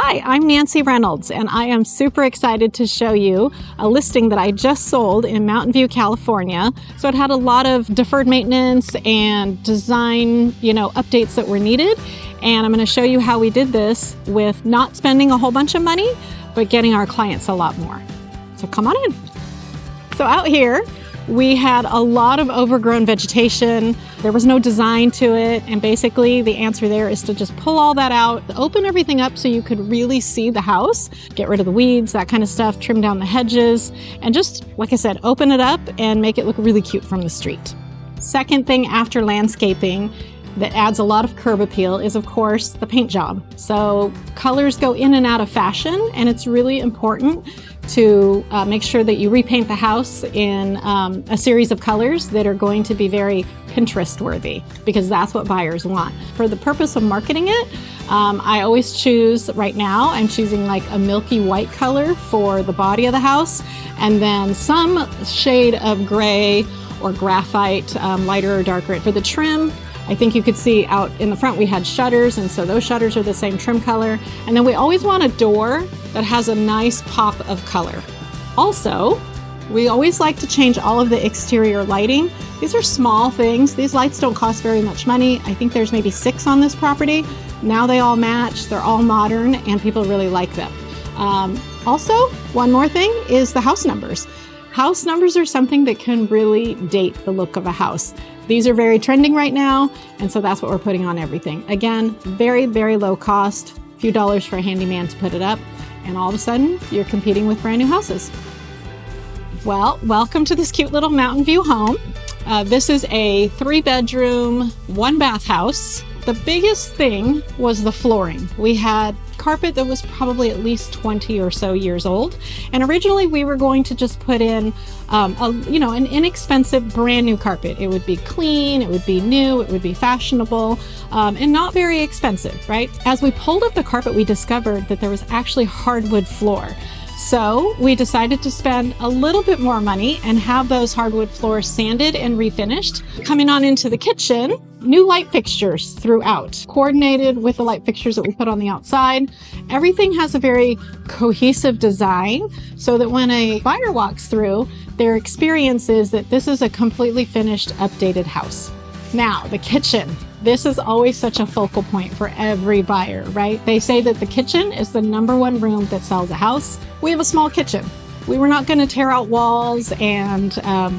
Hi, I'm Nancy Reynolds, and I am super excited to show you a listing that I just sold in Mountain View, California. So it had a lot of deferred maintenance and design, updates that were needed. And I'm going to show you how we did this with not spending a whole bunch of money, but getting our clients a lot more. So come on in. So out here, we had a lot of overgrown vegetation. There was no design to it. And basically the answer there is to just pull all that out, open everything up so you could really see the house, get rid of the weeds, that kind of stuff, trim down the hedges, and just, like I said, open it up and make it look really cute from the street. Second thing after landscaping that adds a lot of curb appeal is, of course, the paint job. So colors go in and out of fashion, and it's really important to make sure that you repaint the house in a series of colors that are going to be very Pinterest worthy, because that's what buyers want. For the purpose of marketing it, I always choose, right now, I'm choosing like a milky white color for the body of the house, and then some shade of gray or graphite, lighter or darker. For the trim, I think you could see out in the front we had shutters, and so those shutters are the same trim color. And then we always want a door that has a nice pop of color. Also, we always like to change all of the exterior lighting. These are small things. These lights don't cost very much money. I think there's maybe 6 on this property. Now they all match, they're all modern, and people really like them. Also, one more thing is the house numbers. House numbers are something that can really date the look of a house. These are very trending right now, and so that's what we're putting on everything. Again, very, very low cost, a few dollars for a handyman to put it up, and all of a sudden, you're competing with brand new houses. Well, welcome to this cute little Mountain View home. This is a 3-bedroom, 1-bath house. The biggest thing was the flooring. We had carpet that was probably at least 20 or so years old. And originally we were going to just put in an inexpensive brand new carpet. It would be clean, it would be new, it would be fashionable, and not very expensive, right? As we pulled up the carpet, we discovered that there was actually hardwood floor. So we decided to spend a little bit more money and have those hardwood floors sanded and refinished. Coming on into the kitchen, new light fixtures throughout, coordinated with the light fixtures that we put on the outside. Everything has a very cohesive design so that when a buyer walks through, their experience is that this is a completely finished, updated house. Now, the kitchen. This is always such a focal point for every buyer, right? They say that the kitchen is the #1 room that sells a house. We have a small kitchen. We were not going to tear out walls and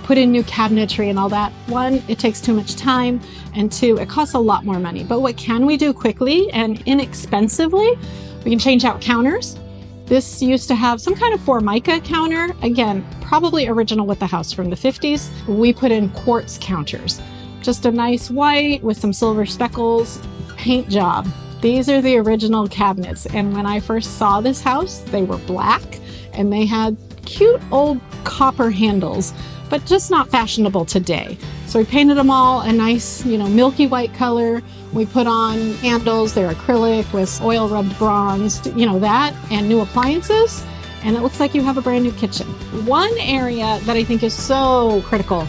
put in new cabinetry and all that. 1, it takes too much time, and 2, it costs a lot more money. But what can we do quickly and inexpensively? We can change out counters. This used to have some kind of Formica counter. Again, probably original with the house from the 50s. We put in quartz counters. Just a nice white with some silver speckles. Paint job. These are the original cabinets, and when I first saw this house, they were black and they had cute old copper handles, but just not fashionable today. So we painted them all a nice, milky white color. We put on handles, they're acrylic with oil rubbed bronze, that, and new appliances, and it looks like you have a brand new kitchen. One area that I think is so critical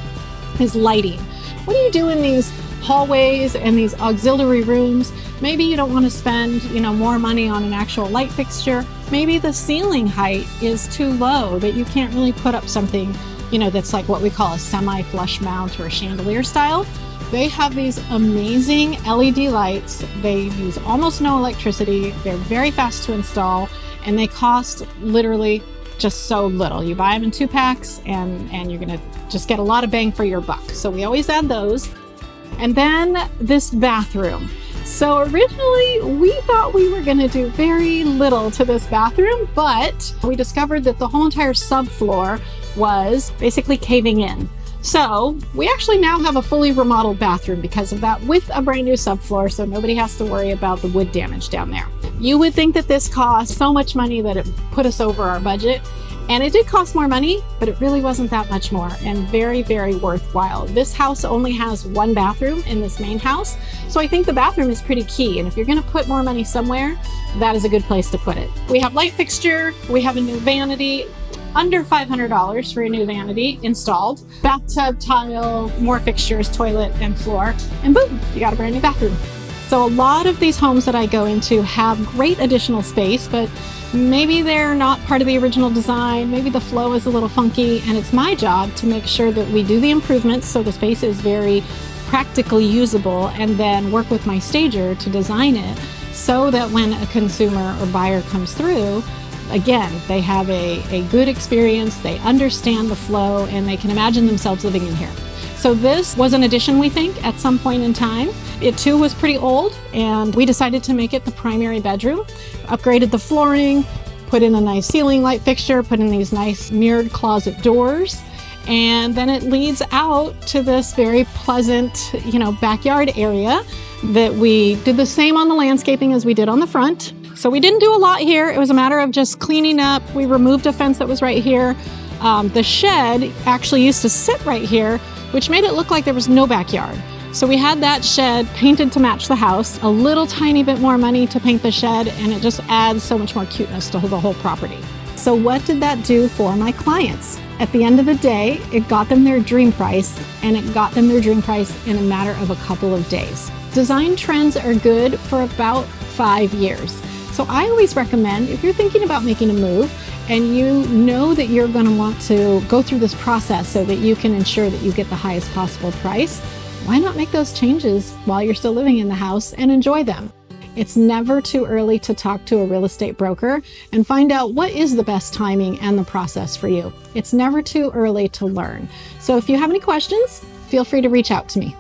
is lighting. What do you do in these hallways and these auxiliary rooms? Maybe you don't want to spend, more money on an actual light fixture. Maybe the ceiling height is too low that you can't really put up something, that's like what we call a semi-flush mount or a chandelier style. They have these amazing LED lights. They use almost no electricity. They're very fast to install, and they cost literally just so little. You buy them in 2 packs and you're gonna just get a lot of bang for your buck. So we always add those. And then this bathroom. So originally we thought we were gonna do very little to this bathroom, but we discovered that the whole entire subfloor was basically caving in. So we actually now have a fully remodeled bathroom because of that, with a brand new subfloor, so nobody has to worry about the wood damage down there. You would think that this cost so much money that it put us over our budget, and it did cost more money, but it really wasn't that much more, and very, very worthwhile. This house only has 1 bathroom in this main house, so I think the bathroom is pretty key, and if you're gonna put more money somewhere, that is a good place to put it. We have light fixture, we have a new vanity, under $500 for a new vanity installed, bathtub, tile, more fixtures, toilet and floor, and boom, you got a brand new bathroom. So a lot of these homes that I go into have great additional space, but maybe they're not part of the original design, maybe the flow is a little funky, and it's my job to make sure that we do the improvements so the space is very practically usable, and then work with my stager to design it so that when a consumer or buyer comes through, again, they have a good experience, they understand the flow, and they can imagine themselves living in here. So this was an addition, we think, at some point in time. It too was pretty old, and we decided to make it the primary bedroom. Upgraded the flooring, put in a nice ceiling light fixture, put in these nice mirrored closet doors, and then it leads out to this very pleasant, backyard area that we did the same on the landscaping as we did on the front. So we didn't do a lot here. It was a matter of just cleaning up. We removed a fence that was right here. The shed actually used to sit right here, which made it look like there was no backyard. So we had that shed painted to match the house, a little tiny bit more money to paint the shed, and it just adds so much more cuteness to the whole property. So what did that do for my clients? At the end of the day, it got them their dream price, and it got them their dream price in a matter of a couple of days. Design trends are good for about 5 years. So I always recommend, if you're thinking about making a move and you know that you're going to want to go through this process so that you can ensure that you get the highest possible price, why not make those changes while you're still living in the house and enjoy them? It's never too early to talk to a real estate broker and find out what is the best timing and the process for you. It's never too early to learn. So if you have any questions, feel free to reach out to me.